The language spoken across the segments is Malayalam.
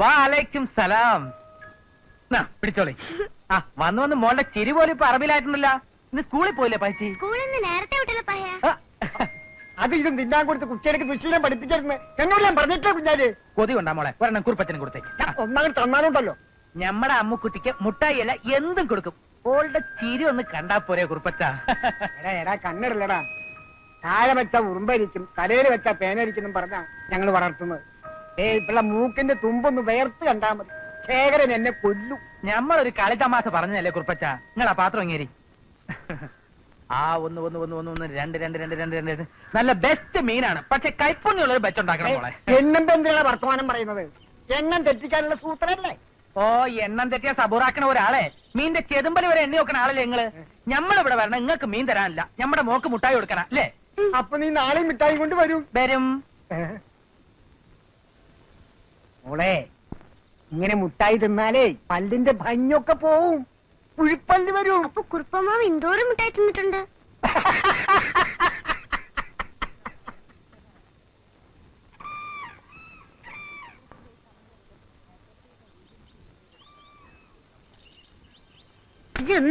വാലൈക്കും സലാം. പിടിച്ചോളി. ആ വന്ന് മോളുടെ ചിരി പോലും ഇപ്പൊ അറബിലായിട്ടുണ്ടല്ല. ഇന്ന് സ്കൂളിൽ പോയില്ലേ പൈസി? നേരത്തെ അത് ഇതും തിന്നാൻ കൊടുത്ത് കുട്ടികൾക്ക് ദുശ്ശീലം പഠിപ്പിച്ചിരുന്നു എന്നോട് ഞാൻ പറഞ്ഞിട്ടില്ല. കുഞ്ഞാല് കൊതി കൊണ്ടാ മോളെ ഒരെണ്ണം കുറുപ്പച്ചനും കൊടുത്തേക്ക്. ഒന്നാമത് തന്നാനുണ്ടല്ലോ. ഞമ്മടെ അമ്മുക്കുട്ടിക്ക് മുട്ടായി അല്ല എന്തും കൊടുക്കും. ഓളുടെ ചിരി ഒന്ന് കണ്ടാ പോരെ കുറുപ്പച്ച. എടാ കണ്ണിടല്ലടാ. താഴെ വെച്ച ഉറുമ്പരിക്കും തലയിൽ വെച്ച പേനരിക്കും പറഞ്ഞാ ഞങ്ങൾ വളർത്തുന്നത്. ഇപ്പള്ള മൂക്കിന്റെ തുമ്പൊന്ന് വേർത്ത് കണ്ടാ മതി, ശേഖരൻ എന്നെ കൊല്ലും. ഞമ്മളൊരു കളിത്തമാശ പറഞ്ഞല്ലേ കുറുപ്പച്ച. നിങ്ങളാ പാത്രം ഇങ്ങേരി. ആ ഒന്ന് ഒന്ന് ഒന്ന് ഒന്ന് ഒന്ന് രണ്ട് രണ്ട് രണ്ട് രണ്ട് രണ്ട് നല്ല ബെസ്റ്റ് മീനാണ്. പക്ഷെ കൈപ്പുണ്യുള്ളൊരു ബെറ്റ് ഉണ്ടാക്കണം മോളെ. എണ്ണം എന്തിനാണ് വർത്തമാനം പറയുന്നത്? എണ്ണം തെറ്റിക്കാനുള്ള സൂത്രല്ലേ? ഓ എണ്ണം തെറ്റിയാ സബൂറാക്കണ ഒരാളെ മീന്റെ ചെതുമ്പല് വരെ എണ്ണി വെക്കണ ആളല്ലേ നിങ്ങള്. ഞമ്മളിവിടെ വരണം, നിങ്ങൾക്ക് മീൻ തരാനില്ല. നമ്മുടെ മോക്ക് മുട്ടായി കൊടുക്കണം അല്ലേ? അപ്പൊ നീ നാളെ മിഠായി കൊണ്ട് വരും. മോളെ ഇങ്ങനെ മുട്ടായി തിന്നാലേ പല്ലിന്റെ ഭംഗിയൊക്കെ പോവും, കുഴിപ്പല്ല് വരും. അപ്പൊ കുറുപ്പമാവ് എന്തോരം മിഠായി തിന്നിട്ടുണ്ട്.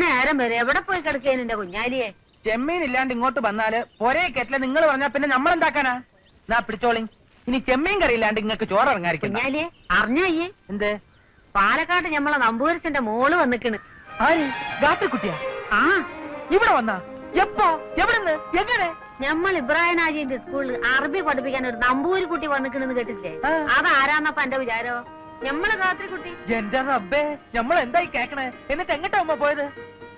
നേരം വരെ എവിടെ പോയി കിടക്കേന് എന്റെ കുഞ്ഞാലിയെ? ചെമ്മീൻ ഇല്ലാണ്ട് ഇങ്ങോട്ട് വന്നാല് പൊരേ കെറ്റില് നിങ്ങൾ പറഞ്ഞാ പിന്നെ നമ്മളെന്താക്കാനാ? നാ പിടിച്ചോളി. ഇനി ചെമ്മീൻ കറി ഇല്ലാണ്ട് ഇങ്ങക്ക് ചോറ് ഇറങ്ങാതിരിക്കും. കുഞ്ഞാലിയെ അറിഞ്ഞോയ്യേ? എന്ത്? പാലക്കാട് ഞമ്മളെ നമ്പൂരിച്ചന്റെ മോള് വന്നിക്കണ്. ഗാത്രിക്കുട്ടിയാ? ആ ഇവിടെ വന്നാ? എപ്പോ? എവിടുന്ന്? എങ്ങനെ? ഞമ്മൾ ഇബ്രാഹിം ഹാജിന്റെ സ്കൂളിൽ അറബി പഠിപ്പിക്കാൻ ഒരു നമ്പൂരി കുട്ടി വന്നിക്കണെന്ന് കേട്ടില്ലേ? അതാരാന്നപ്പ എന്റെ വിചാരോ? ഞമ്മളെ ഗാത്രിക്കുട്ടി. എന്റെ റബ്ബേ, ഞമ്മൾ എന്തായി കേക്കണേ? എന്നിട്ട് എങ്ങട്ടാ അമ്മ പോയത്?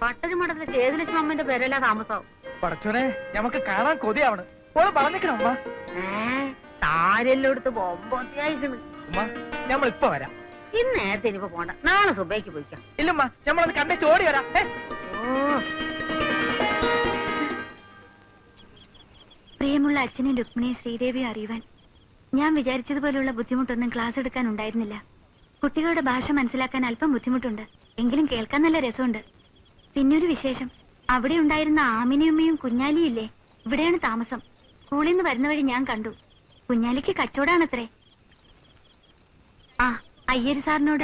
പട്ടരി മഠത്തിലെ ചേതുലക്ഷ്മി അമ്മന്റെ പേരല്ല താമസം. പടച്ചോനെ, ഞമ്മക്ക് കാണാൻ കൊതിയാവണ്. ഓള് പറഞ്ഞിക്കണ അമ്മ. താരെല്ലാം എടുത്ത് ബൊമ്പത്തിയായിക്കണ്. ഉമ്മ ഞമ്മൾ ഇപ്പൊ വരാം. ഇന്ന് നേരത്തെ ഇനിയിപ്പോ പോണ്ട, നാളെ സുബൈക്ക് പോയിക്കാം. ഇല്ലമ്മ, ഞമ്മളത് കണ്ടേ ചോടി വരാം. പ്രിയമുള്ള അച്ഛനും രുക്മിണിയും ശ്രീദേവിയും അറിയുവാൻ ഞാൻ വിചാരിച്ചതുപോലെയുള്ള ബുദ്ധിമുട്ടൊന്നും ക്ലാസ് എടുക്കാൻ ഉണ്ടായിരുന്നില്ല. കുട്ടികളുടെ ഭാഷ മനസ്സിലാക്കാൻ അല്പം ബുദ്ധിമുട്ടുണ്ട്, എങ്കിലും കേൾക്കാൻ നല്ല രസമുണ്ട്. പിന്നൊരു വിശേഷം, അവിടെ ഉണ്ടായിരുന്ന ആമിനിയമ്മയും കുഞ്ഞാലിയും ഇല്ലേ, ഇവിടെയാണ് താമസം. സ്കൂളിൽ നിന്ന് വരുന്ന വഴി ഞാൻ കണ്ടു. കുഞ്ഞാലിക്ക് കച്ചവടാണത്രേ. ആ അയ്യര് സാറിനോട്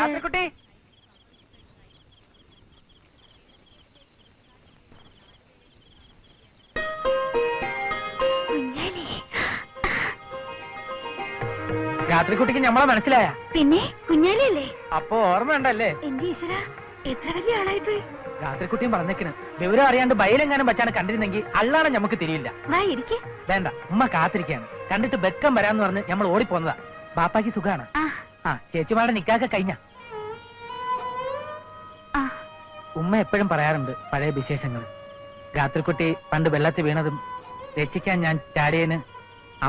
രാത്രിക്കുട്ടിക്ക് ഞമ്മളെ മനസ്സിലായ? പിന്നെ കുഞ്ഞാലിയല്ലേ? അപ്പൊ ഓർമ്മ ഉണ്ടല്ലേ? എന്റെ ഈശ്വര, എത്ര വലിയ ആളായിപ്പോയി. രാത്രിക്കുട്ടിയും പറഞ്ഞേക്കണ്, വിവരം അറിയാണ്ട് ബയലെങ്ങാനും വെച്ചാണ് കണ്ടിരുന്നെങ്കിൽ അള്ളാണ് നമുക്ക് തിരിയില്ല. വേണ്ട, ഉമ്മ കാത്തിരിക്കാണ്. കണ്ടിട്ട് ബെക്കം വരാന്ന് പറഞ്ഞ് നമ്മൾ ഓടിപ്പോന്നതാ. ബാപ്പാക്ക് സുഖാണ്? ആ ചേച്ചിമാരുടെ നിക്കാക്ക കഴിഞ്ഞ. ഉമ്മ എപ്പോഴും പറയാറുണ്ട് പഴയ വിശേഷങ്ങൾ. രാത്രിക്കുട്ടി പണ്ട് വെള്ളത്തിൽ വീണതും രക്ഷിക്കാൻ ഞാൻ ചാടിയന്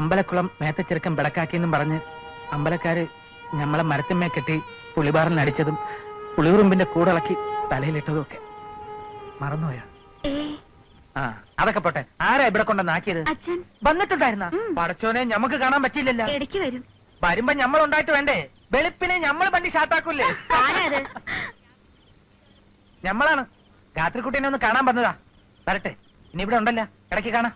അമ്പലക്കുളം മേത്തച്ചെറുക്കം പിടക്കാക്കിയെന്നും പറഞ്ഞ് അമ്പലക്കാര് ഞമ്മളെ മരത്തിന്മേ കെട്ടി പുളിബാറിൽ അടിച്ചതും പുളിയുറുമ്പിന്റെ കൂടിളക്കി തലയിലിട്ടതും ഒക്കെ മറന്നുപോയാ? ആ അതൊക്കെ പോട്ടെ. ആരാ ഇവിടെ കൊണ്ടുവന്നാക്കിയത്? വന്നിട്ടുണ്ടായിരുന്ന? പടച്ചോനെ ഞമ്മക്ക് കാണാൻ പറ്റിയില്ലല്ലോ. വരുമ്പോ ഞമ്മളുണ്ടായിട്ട് വേണ്ടേ? വെളുപ്പിനെ ഞമ്മൾ വണ്ടി ഷാത്താക്കൂല്ലേ? ഞമ്മളാണ്. രാത്രിക്കുട്ടീനെ ഒന്ന് കാണാൻ വന്നതാ. വരട്ടെ, ഇനി ഇവിടെ ഉണ്ടല്ലോ, ഇടയ്ക്ക് കാണാം.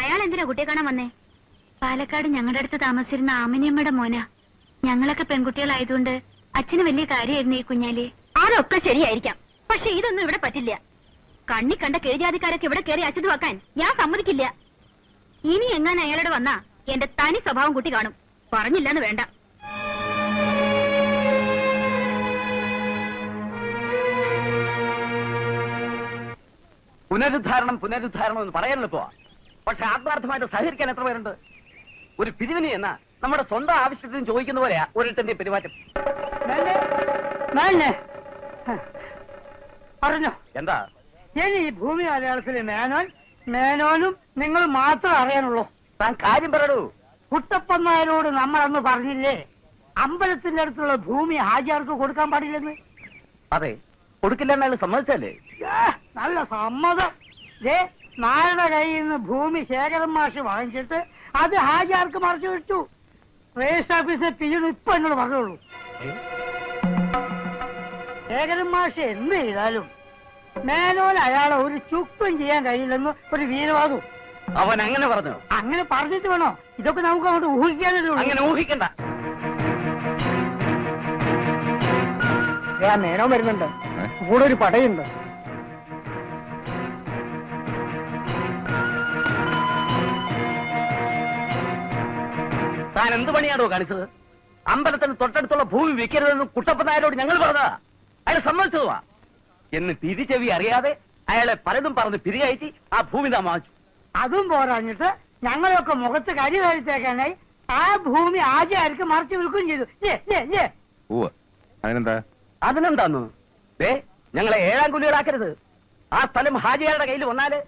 അയാൾ എന്തിനാ കുട്ടിയെ കാണാൻ വന്നേ? പാലക്കാട് ഞങ്ങളുടെ അടുത്ത് താമസിച്ചിരുന്ന ആമിനിയമ്മയുടെ മോന. ഞങ്ങളൊക്കെ പെൺകുട്ടികളായതുകൊണ്ട് അച്ഛന് വലിയ കാര്യമായിരുന്നു ഈ കുഞ്ഞാലി. അതൊക്കെ ശരിയായിരിക്കാം, പക്ഷെ ഇതൊന്നും ഇവിടെ പറ്റില്ല. കണ്ണി കണ്ട കീഴ്ജാതിക്കാരൊക്കെ ഇവിടെ കയറി അച്ഛത് വെക്കാൻ ഞാൻ സമ്മതിക്കില്ല. ഇനി എങ്ങനെ അയാളോട് വന്നാ എന്റെ തനി സ്വഭാവം കുട്ടി കാണും. പറഞ്ഞില്ലെന്ന് വേണ്ട. പുനരുദ്ധാരണം പുനരുദ്ധാരണം എന്ന് പറയാനുള്ള പോവാ. പക്ഷെ ആത്മാർത്ഥമായിട്ട് സഹകരിക്കാൻ എത്ര പേരുണ്ട്? ഒരു പിരിവിനി എന്ന നമ്മുടെ സ്വന്തം ആവശ്യത്തിന് ചോദിക്കുന്ന പോലെയാ ഒരിടത്തിന്റെ പെരുമാറ്റം. പറഞ്ഞോ എന്താ? ഇനി ഈ ഭൂമി മലയാളത്തിലെ മേനോനും നിങ്ങൾ മാത്രം അറിയാനുള്ളൂ. താൻ കാര്യം പറയൂ. കുട്ടപ്പൻ നായരോട് നമ്മൾ അന്ന് പറഞ്ഞില്ലേ അമ്പലത്തിന്റെ അടുത്തുള്ള ഭൂമി ഹാജിയാർക്ക് കൊടുക്കാൻ പാടില്ലെന്ന്? അതെ, കൊടുക്കില്ലെന്ന് അയാൾ സമ്മതിച്ചല്ലേ? നല്ല സമ്മതം. നായരുടെ കയ്യിൽ നിന്ന് ഭൂമി ശേഖരൻ മാഷ് വാങ്ങിച്ചിട്ട് അത് ഹാജിയാർക്ക് മറിച്ചു വിട്ടു. രജിസ്റ്റർ ഓഫീസിലെ പിന്നീട് ഇപ്പൊ എന്നോട് പറഞ്ഞോളൂ. ശേഖരൻ മാഷ് എന്ത് ചെയ്താലും മേനോൻ അയാളെ ഒരു ചുക്കും ചെയ്യാൻ കഴിയില്ലെന്ന് ഒരു വീരവാദവും. അവൻ അങ്ങനെ പറഞ്ഞു. അങ്ങനെ പറഞ്ഞിട്ട് വേണോ ഇതൊക്കെ നമുക്ക് അങ്ങോട്ട് ഊഹിക്കാനല്ലേ ഉള്ളൂ. അങ്ങനെ ഊഹിക്കണ്ട. നേരം വരുന്നുണ്ട്, കൂടെ ഒരു പടയുണ്ട്. താൻ എന്ത് പണിയാണോ കാണിച്ചത്? അമ്പലത്തിന് തൊട്ടടുത്തുള്ള ഭൂമി വിൽക്കരുതെന്ന് കുട്ടപ്പനായരോട് ഞങ്ങൾ പറഞ്ഞതാ. അയാൾ സമ്മതിച്ചതുവാ. എന്ന് തിരിച്ചെവി അറിയാതെ അയാളെ പലതും പറഞ്ഞ് പിരികയറ്റി ആ ഭൂമി താൻ വാങ്ങിച്ചു. അതും പോരാഞ്ഞിട്ട് ഞങ്ങളെയൊക്കെ മുഖത്ത് കരി കഴിച്ചേക്കാനായി ആ ഭൂമി ആചാര്യർക്ക് മറിച്ച് വിൽക്കുകയും ചെയ്തു. അതിനെന്താ? അതിനെന്താന്നു? ഞങ്ങളെ ഏഴാം കുലികളാക്കരുത്. ആ സ്ഥലം ഹാജിയാരുടെ കയ്യിൽ വന്നാല്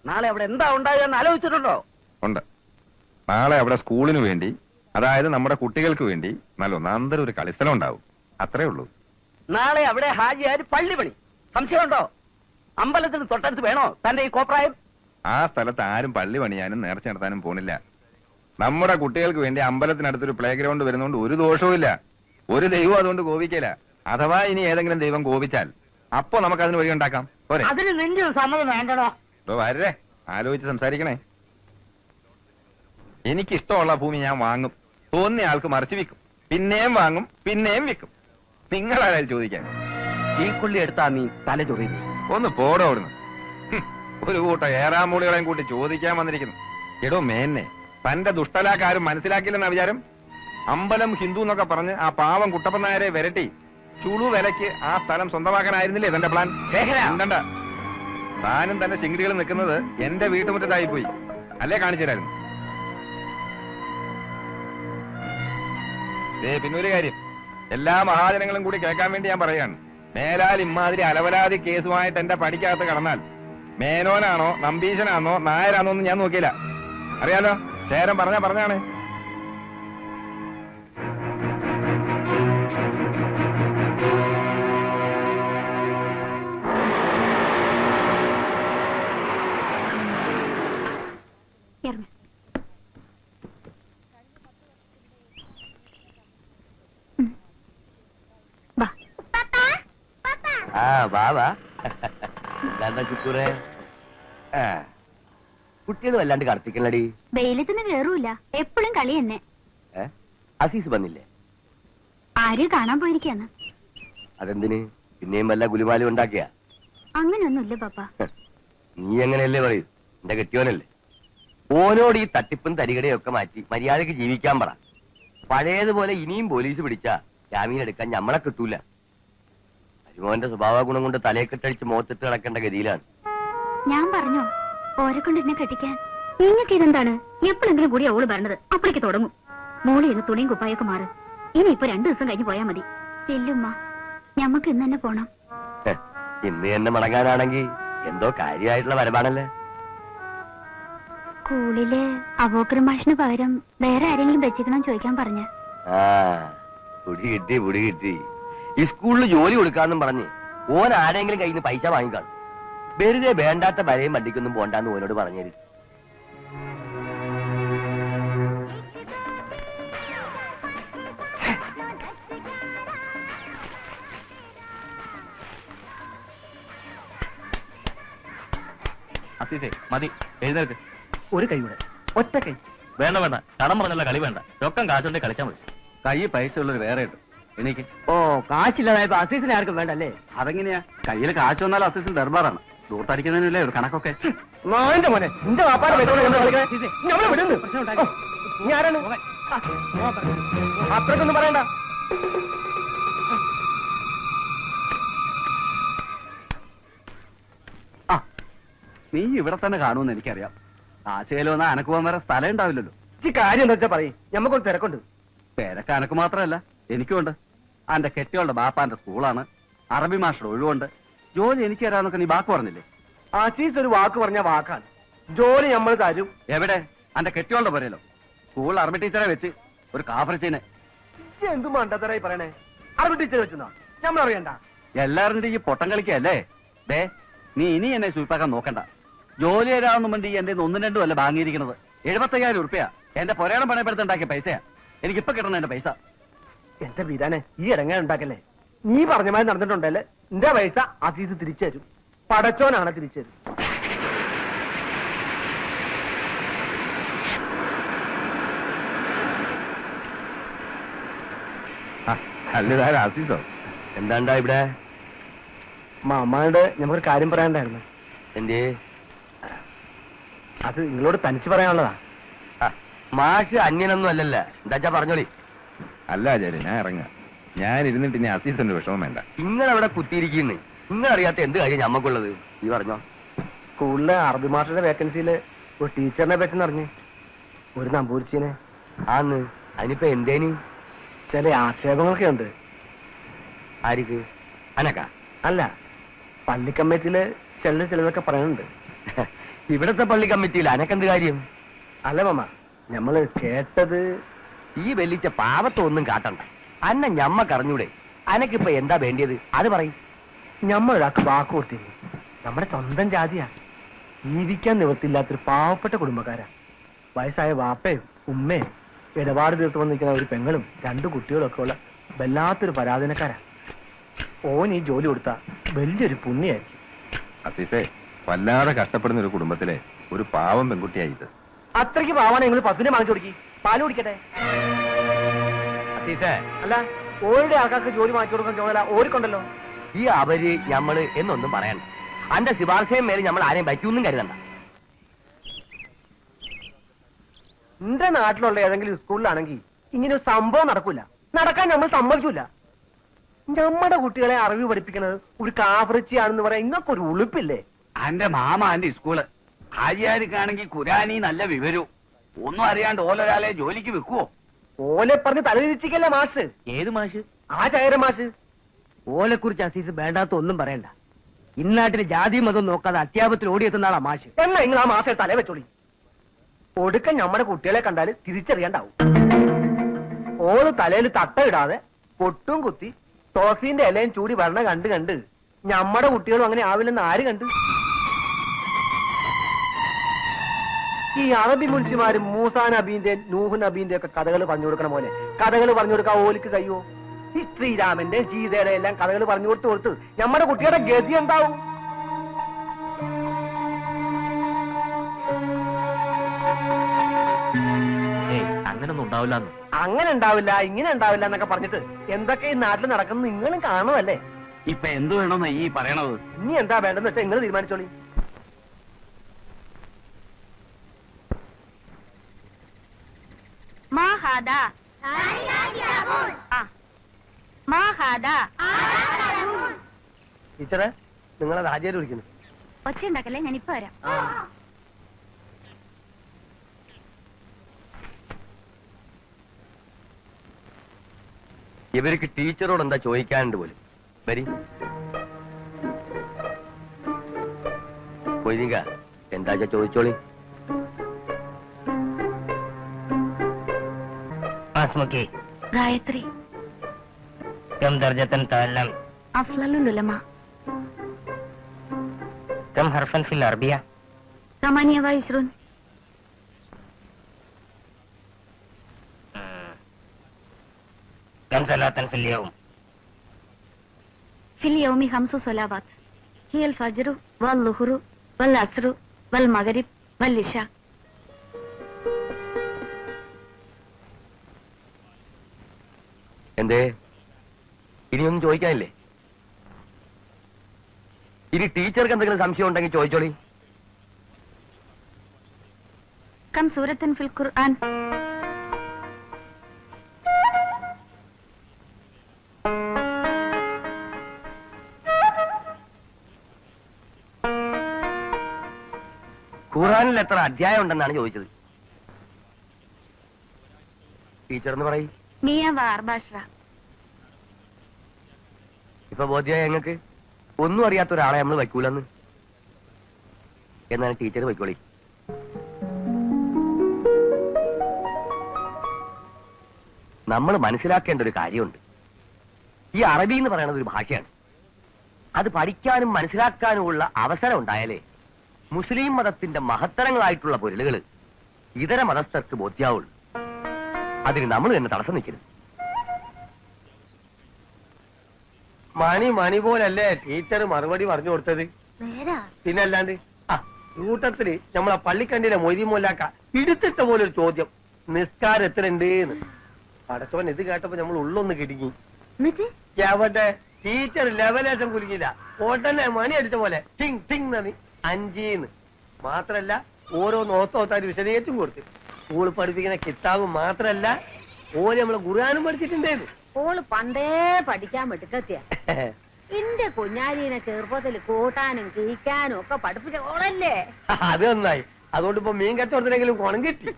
നാളെ അവിടെ എന്താ ഉണ്ടാകുക എന്ന് ആലോചിച്ചിട്ടുണ്ടോ? ഉണ്ട്. നാളെ അവിടെ സ്കൂളിന് വേണ്ടി, അതായത് നമ്മുടെ കുട്ടികൾക്ക് വേണ്ടി നല്ല ഒന്നാന്തരം ഒരു കളിസ്ഥലം ഉണ്ടാവും. അത്രേ ഉള്ളൂ. നാളെ അവിടെ ഹാജിയാര് പള്ളി പണി. സംശയമുണ്ടോ? അമ്പലത്തിന് തൊട്ടടുത്ത് വേണോ തന്റെ ഈ കോപ്രായം? ആ സ്ഥലത്ത് ആരും പള്ളി പണിയാനും നേർച്ച നടത്താനും പോണില്ല. നമ്മുടെ കുട്ടികൾക്ക് വേണ്ടി അമ്പലത്തിനടുത്തൊരു പ്ലേ ഗ്രൗണ്ട് വരുന്നതുകൊണ്ട് ഒരു ദോഷവും ഇല്ല. ഒരു ദൈവം അതുകൊണ്ട് കോപിക്കില്ല. അഥവാ ഇനി ഏതെങ്കിലും ദൈവം കോപിച്ചാൽ അപ്പൊ നമുക്ക് അതിന് വഴി ഉണ്ടാക്കാം. പോരെ? അതിന് നിന്റെ സമ്മതം വേണ്ടടോ. വരേ, ആലോചിച്ച് സംസാരിക്കണേ. എനിക്കിഷ്ടമുള്ള ഭൂമി ഞാൻ വാങ്ങും, തോന്നിയ ആൾക്ക് മറിച്ച് വിൽക്കും, പിന്നെയും വാങ്ങും, പിന്നെയും വിൽക്കും. നിങ്ങളാരായാലും ചോദിക്കാൻ. ഈ കൊള്ളി എടുത്താ നീ തല ചൊറിയുന്നു. ഒന്ന് പോടോ അവിടുന്ന്. ഒരു കൂട്ടം ഏറാമൂളികളെയും കൂട്ടി ചോദിക്കാൻ വന്നിരിക്കുന്നു. എടോ മേന്നെ, തന്റെ ദുഷ്ടലാക്കാരും മനസ്സിലാക്കില്ലെന്ന വിചാരം? അമ്പലം ഹിന്ദു എന്നൊക്കെ പറഞ്ഞ് ആ പാവം കുട്ടപ്പൻ നായരെ വിരട്ടി ചുളു വിലക്ക് ആ സ്ഥലം സ്വന്തമാക്കാനായിരുന്നില്ലേ തന്റെ പ്ലാൻ? ഉണ്ടണ്ട. താനും തന്റെ ചിങ്കിടികൾ നിൽക്കുന്നത് എന്റെ വീട്ടുമുറ്റത്തായി പോയി അല്ലേ? കാണിച്ചു തരായിരുന്നു. പിന്നൊരു കാര്യം, എല്ലാ മഹാജനങ്ങളും കൂടി കേൾക്കാൻ വേണ്ടി ഞാൻ പറയാണ്. മേലാൽ ഇമാതിരി അലവലാതി കേസുമായിട്ട് എന്റെ പടിക്കകത്ത് കടന്നാൽ മേനോനാണോ നമ്പീശനാണോ നായരാണോ എന്ന് ഞാൻ നോക്കിയില്ല. അറിയാലോ, ശേരം പറഞ്ഞാണ്. ചുക്കൂറേ, കുട്ടികൾ വല്ലാണ്ട് കടത്തിക്കണടി. വെയിലത്തിന് കേറൂല, എപ്പോഴും കളി തന്നെ. അസീസ് വന്നില്ലേ? ആര് കാണാൻ പോയിരിക്കാന്ന്. അതെന്തിന്? പിന്നെയും വല്ല ഗുലുമാലും ഉണ്ടാക്കിയ? അങ്ങനെയൊന്നുമില്ല പാപ്പ. നീ എങ്ങനെയല്ലേ പറയൂ? എന്റെ കെട്ടിയോനല്ലേ. ഓനോട് ഈ തട്ടിപ്പും തരികടയൊക്കെ മാറ്റി മര്യാദക്ക് ജീവിക്കാൻ പറ. പഴയതുപോലെ ഇനിയും പോലീസ് പിടിച്ചാ ജാമീൻ എടുക്കാൻ ഞമ്മളെ കിട്ടൂല. അരിമോന്റെ സ്വഭാവ ഗുണം കൊണ്ട് തലയെ കെട്ടടിച്ച് മുഖത്തിട്ട് കിടക്കേണ്ട ഗതിയിലാണ്. ഞാൻ പറഞ്ഞോ ഓരെ കൊണ്ട് എന്നെ കെട്ടിക്കാൻ? നിങ്ങൾക്ക് ഇതെന്താണ്? എപ്പോഴെങ്കിലും കൂടി അവള് പറഞ്ഞത് അപ്പോഴേക്ക് തുടങ്ങും. മോളി ഇന്ന് തുണിയും കുപ്പായൊക്കെ മാറ്. ഇനിയിപ്പോ 2 ദിവസം കഴിഞ്ഞ് പോയാ മതി. ചെല്ലുമ്മ, ഞമ്മക്ക് ഇന്ന് തന്നെ പോണം. ഇന്ന് തന്നെ മടങ്ങാനാണെങ്കിൽ എന്തോ കാര്യമായിട്ടുള്ള വരവാണല്ലേ. സ്കൂളില് അബോക്കർ മാഷിന് പകരം വേറെ ആരെങ്കിലും വെച്ചിക്കണം ചോദിക്കാൻ പറഞ്ഞ. പുടി കിട്ടി. ഈ സ്കൂളിൽ ജോലി കൊടുക്കാന്നും പറഞ്ഞ് ഓൻ ആരെങ്കിലും കയ്യിൽ നിന്ന് പൈസ വാങ്ങിക്കാണും. വെറുതെ വേണ്ടാത്ത വരയും വണ്ടിക്കൊന്നും പോണ്ടാന്ന് ഓനോട് പറഞ്ഞേരി. അസീസേ മതി, എഴുന്നേൽക്ക്. ഒരു കൈയുടെ ഒറ്റ കൈ. വേണ്ട, കടം പറഞ്ഞല്ല കളി വേണ്ട. രൊക്കം കാശുണ്ടെങ്കിൽ കളിച്ചാൽ മതി. കൈ പൈസ ഉള്ളത് വേറെ ഉണ്ട്. എനിക്ക് കാശില്ലാതായപ്പോ അസീസിനെ ആർക്കും വേണ്ടല്ലേ? അതെങ്ങനെയാ? കയ്യിൽ കാശ് വന്നാൽ അസീസിന് ദർബാറാണ്. ദൂർത്തടിക്കുന്നതിനല്ലേ ഒരു കണക്കൊക്കെ. മോന്റെ മോനെ, നിന്റെ വാപ്പാടെ വിടുന്നു. നീ ആരാണ്? അത്രക്കൊന്നും പറയണ്ട. നീ ഇവിടെ തന്നെ കാണുമെന്ന് എനിക്കറിയാം. കാശയിലോ എന്നാ അനക്ക് പോകാൻ വേറെ സ്ഥലം ഉണ്ടാവില്ലല്ലോ. ഈ കാര്യം എന്താ വെച്ചാ പറയും, ഞമ്മക്കൊരു തിരക്കുണ്ട്. പേരൊക്കെ അനക്ക് മാത്രമല്ല എനിക്കുണ്ട്. അന്റെ കെട്ടിയോളുടെ ബാപ്പാന്റെ സ്കൂളാണ്, അറബി മാസ്റ്റർ ഒഴിവുണ്ട്. ജോലി എനിക്ക് തരാന്നൊക്കെ നീ വാക്ക് പറഞ്ഞില്ലേ? അസീസ് ഒരു വാക്ക് പറഞ്ഞ വാക്കാണ്. ജോലി നമ്മൾ തരും. എവിടെ? അന്റെ കെട്ടിയോളുടെ പോരല്ലോ. സ്കൂളിൽ അറബി ടീച്ചറെ വെച്ച് ഒരു കാഫറിച്ചീനെ. എന്ത് മണ്ടത്തരായി പറയണേ? അറബി ടീച്ചർ വെച്ചോ? നമ്മളറിയണ്ട. എല്ലാവരും ഈ പൊട്ടം കളിക്കല്ലേ? ദേ, നീ ഇനി എന്നെ സൂപ്പാക്കാൻ നോക്കണ്ട. ജോലി തരാമെന്ന് വേണ്ടി എന്റെ 1-2 അല്ല വാങ്ങിയിരിക്കുന്നത്. 75,000 ഉറുപ്പ്യ എന്റെ പൊരേണം പണയപ്പെടുത്തുണ്ടാക്കിയ പൈസയാ. എനിക്കിപ്പോ കിട്ടണം എന്റെ പൈസ. എന്റെ വീരാനെ, ഈ ഇടങ്ങാൻ ഉണ്ടാക്കല്ലേ. നീ പറഞ്ഞ മാതിരി നടന്നിട്ടുണ്ടല്ലേ, എന്റെ പൈസ അസീസ് തിരിച്ചു തരും. പടച്ചോനാണ് തിരിച്ചു തരും. അല്ലതാര ആസീസോ? എന്താണ്ടാ ഇവിടെ? മാമാനോട് ഞമ്മക്കൊരു കാര്യം പറയാനുണ്ടായിരുന്നു. എന്തേ? അത് നിങ്ങളോട് തനിച്ച് പറയാനുള്ളതാ. മാഷ് അന്യനൊന്നും അല്ലല്ല. എന്താച്ചാ പറഞ്ഞോളി. അല്ല ആചാര്യ, ഞാൻ ഇറങ്ങാം. ഞാൻ ഇരുന്നിട്ട് ഇനി അസീസിന്റെ വിഷമം വേണ്ട. നിങ്ങളവിടെ കുത്തിയിരിക്കുന്നു. നിങ്ങളറിയാത്ത എന്ത് കാര്യം ഞമ്മക്കുള്ളത്? ഈ പറഞ്ഞോ. സ്കൂളിലെ അറബി മാസ്റ്ററുടെ വേക്കൻസിയില് ഒരു ടീച്ചറിനെ പറ്റി അറിഞ്ഞ്, ഒരു നമ്പൂരിച്ചിനെ. ആന്ന്. അതിനിപ്പോ എന്തേനി? ചില ആക്ഷേപങ്ങളൊക്കെ ഉണ്ട്. ആർക്ക്? അനക്ക? അല്ല, പള്ളി കമ്മിറ്റിയില് ചിലതൊക്കെ പറയുന്നുണ്ട്. ഇവിടത്തെ പള്ളി കമ്മിറ്റിയിൽ അനക്കെന്ത് കാര്യം? അല്ല മാമ, ഞമ്മള് കേട്ടത്. ഈ വെല്ലിച്ച പാവത്തൊന്നും കാട്ടണ്ട. അന്ന ഞമ്മക്കറിഞ്ഞൂടെ? അനക്കിപ്പോ എന്താ വേണ്ടിയത് അത് പറയും. ഞമ്മളൊരാൾക്ക് വാക്ക് കൊടുത്തിരുന്നു. നമ്മുടെ സ്വന്തം ജാതിയാ. ജീവിക്കാൻ നിവൃത്തിയില്ലാത്തൊരു പാവപ്പെട്ട കുടുംബക്കാരാ. വയസ്സായ വാപ്പയും ഉമ്മയും ഇടപാട് തീർത്ത് വന്നിരിക്കുന്ന ഒരു പെങ്ങളും 2 കുട്ടികളും ഒക്കെ ഉള്ള വല്ലാത്തൊരു പരാധീനക്കാരാ. ഓൻ ഈ ജോലി കൊടുത്താ വലിയൊരു പുണ്യായിരിക്കും. അസീസെ, വല്ലാതെ കഷ്ടപ്പെടുന്ന ഒരു കുടുംബത്തിലെ ഒരു പാവം പെൺകുട്ടിയായിട്ട്. അത്രയ്ക്ക് പാവാണ് നിങ്ങൾ പശുവിനെ വാങ്ങിച്ചു കൊടുക്കി. പാല് കുടിക്കട്ടെ. അസീസേ, അല്ല, ഓരുടെ ആൾക്കാർക്ക് ജോലി വാങ്ങിച്ചു കൊടുക്കാൻ ചോദല ഓരിക്കൊണ്ടല്ലോ. ഈ അവര് ഞമ്മള് എന്നൊന്നും പറയണ്ട. അന്റെ ശുപാർശയും മേലെ നമ്മൾ ആരെയും പറ്റൂന്നും കരുതണ്ട. എന്റെ നാട്ടിലുള്ള ഏതെങ്കിലും സ്കൂളിലാണെങ്കിൽ ഇങ്ങനെ ഒരു സംഭവം നടക്കൂല. നടക്കാൻ നമ്മൾ സമ്മതിക്കൂല. നമ്മുടെ കുട്ടികളെ അറിവ് പഠിപ്പിക്കുന്നത് ഒരു കാഫറിച്ചിയാണെന്ന് പറയാൻ ഇങ്ങക്കൊരു ഉളുപ്പില്ലേ? അന്റെ മാമാന്റെ സ്കൂള് ഹാജിയാർക്കാണെങ്കിൽ ഖുരാനി നല്ല വിവരവും ഒന്നും അറിയാണ്ട് ഓലൊരാളെ ജോലിക്ക് വെക്കുവോ? ഓലെ പറഞ്ഞ് തലതിരിച്ചിക്കല്ലേ മാഷ്. ഏത് മാഷ്? ആ ചായര മാഷ്. ഓലെ കുറിച്ച് അസീസ് വേണ്ടാത്ത ഒന്നും പറയണ്ട. ഇന്നാട്ടിന് ജാതി മതം നോക്കാതെ അത്യാപത്തിൽ ഓടിയെത്തുന്ന ആളാ മാഷ്. എന്നാ നിങ്ങൾ ആ മാഷെ തല വെച്ചോളി. ഒടുക്കം നമ്മുടെ കുട്ടികളെ കണ്ടാല് തിരിച്ചറിയാണ്ടാവും. ഓള് തലയിൽ തട്ട ഇടാതെ പൊട്ടും കുത്തി തോസീന്റെ ഇലയും ചൂടി വരണ കണ്ട് നമ്മുടെ കുട്ടികളും അങ്ങനെ ആവില്ലെന്ന് ആര് കണ്ട്? ഈ അറബി മുൻഷിമാരും മൂസാ നബീന്റെ നൂഹ് നബീന്റെ ഒക്കെ കഥകൾ പറഞ്ഞു കൊടുക്കണ പോലെ കഥകൾ പറഞ്ഞു കൊടുക്കാൻ ഓലിക്ക് കഴിയോ? ഈ ശ്രീരാമന്റെ സീതയുടെ എല്ലാം കഥകൾ പറഞ്ഞു കൊടുത്ത് നമ്മുടെ കുട്ടികളുടെ ഗതി എന്താവും? അങ്ങനൊന്നും ഉണ്ടാവില്ല. അങ്ങനെ ഉണ്ടാവില്ല, ഇങ്ങനെ ഉണ്ടാവില്ല എന്നൊക്കെ പറഞ്ഞിട്ട് എന്തൊക്കെ ഈ നാട്ടിൽ നടക്കുന്നത് നിങ്ങളും കാണുമല്ലേ? ഇപ്പൊ എന്ത് വേണമെന്ന് ഈ പറയണത്? ഇനി എന്താ വേണ്ടെന്ന് വെച്ചാൽ നിങ്ങൾ തീരുമാനിച്ചോളി. ടീച്ചറെ, നിങ്ങളത് ആചാര്യ വിളിക്കുന്നു. ഒച്ച ഉണ്ടാക്കല്ലേ, ഞാൻ ഇപ്പൊ വരാം. ഇവർക്ക് ടീച്ചറോട് എന്താ ചോദിക്കാനുണ്ട് പോലും. വരി കൊയ്തിങ്ക, എന്താ ചോദിച്ചോളി. ഗായത്രി അഫ്ളലുൽ ഉലമ كم حرفا في العربية؟ 28. كم صلاة في اليوم؟ في اليوم 5 صلوات هي الفجر والظهر والعصر والمغرب والعشاء. എന്തേ ഇനിയൊന്നും ചോദിക്കാനില്ലേ? ഇനി ടീച്ചർക്ക് എന്തെങ്കിലും സംശയം ഉണ്ടെങ്കിൽ ചോദിച്ചോളി. كم سورة في القرآن؟ ഖുർആനിൽ എത്ര അധ്യായം ഉണ്ടെന്നാണ് ചോദിച്ചത്. ടീച്ചർ എന്ന് പറയും. 114. ഇപ്പൊ ബോധ്യായ ഞങ്ങൾക്ക് ഒന്നും അറിയാത്ത ഒരാളെ നമ്മൾ വയ്ക്കൂലെന്ന്. എന്നാണ് ടീച്ചർ വയ്ക്കോളി. നമ്മൾ മനസ്സിലാക്കേണ്ട ഒരു കാര്യമുണ്ട്. ഈ അറബി എന്ന് പറയുന്നത് ഒരു ഭാഷയാണ്. അത് പഠിക്കാനും മനസ്സിലാക്കാനുമുള്ള അവസരം ഉണ്ടായാലേ മുസ്ലിം മതത്തിന്റെ മഹത്തരങ്ങളായിട്ടുള്ള പൊരുളുകൾ ഇതര മതസ്ഥർക്ക് ബോധ്യാവുള്ളൂ. അതിന് നമ്മൾ തന്നെ തടസ്സം നിൽക്കരുത്. മണി പോലല്ലേ ടീച്ചർ മറുപടി പറഞ്ഞു കൊടുത്തത്? പിന്നെ അല്ലാണ്ട് കൂട്ടത്തില് നമ്മളെ പള്ളിക്കണ്ടിയിലെ മൊയ്തീമൊല്ലാക്ക ഇടുത്തിട്ട പോലൊരു ചോദ്യം, നിസ്കാരം എത്ര ഉണ്ട്? പടച്ചവൻ ഇത് കേട്ടപ്പോ നമ്മൾ ഉള്ളൊന്ന് കിടുങ്ങി. എന്നിട്ട് എവിടെ ടീച്ചർ ലെവലേശം കുലുങ്ങില്ല ഉടനെ മണി അടിച്ച പോലെ ടിങ് ടിങ് നന്ദി 5 മാത്രല്ല ഓരോ നോത്തോത്താൻ വിശദീകരിച്ചും കൊടുത്തു. സ്കൂൾ പഠിപ്പിക്കുന്ന കിതാബ് മാത്രല്ല ഓര് നമ്മളെ ഖുർആനും പഠിച്ചിട്ടുണ്ടായിരുന്നു. ഓള് പണ്ടേ പഠിക്കാൻ മിടുക്കത്തിയ. എന്റെ കുഞ്ഞാലിനെ ചെറുപ്പത്തിൽ കൂട്ടാനും കീക്കാനും ഒക്കെ പഠിപ്പിച്ച ഓളല്ലേ. അത് നന്നായി. അതുകൊണ്ട് ഇപ്പൊ മീൻ കച്ചവടത്തിനെങ്കിലും കുണം കിട്ടി.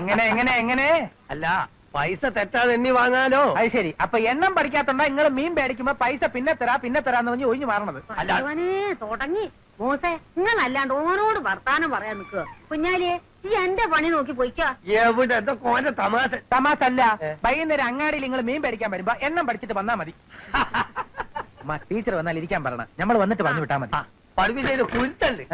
എങ്ങനെ എങ്ങനെ എങ്ങനെ അല്ല പൈസ തെറ്റാതെ എണ്ണി വാങ്ങാലോ. അത് ശരി. അപ്പൊ എണ്ണം പഠിക്കാത്തോണ്ടാ നിങ്ങൾ മീൻ മേടിക്കുമ്പോ പൈസ പിന്നെ തരാന്ന് പറഞ്ഞ് ഒഴിഞ്ഞു മാറണത്. അവനെ തുടങ്ങി മോസെ നിങ്ങളല്ലാണ്ട് ഓനോട് വർത്താനം പറയാൻ നിൽക്കുക. കുഞ്ഞാലിയെ ഈ എന്റെ പണി നോക്കി പോയിക്കോ. എവിടെ എന്താ കോന്റെ തമാശ. തമാശ അല്ല, വൈകുന്നേരം അങ്ങാടിയിൽ നിങ്ങൾ മീൻ മേടിക്കാൻ വരുമ്പോ എണ്ണം പഠിച്ചിട്ട് വന്നാ മതി. ടീച്ചർ വന്നാൽ ഇരിക്കാൻ പറയണം, നമ്മൾ വന്നിട്ട് പറഞ്ഞു വിട്ടാ മതി. പഠിപ്പിച്ചതിന് കുരുത്തണ്ട്.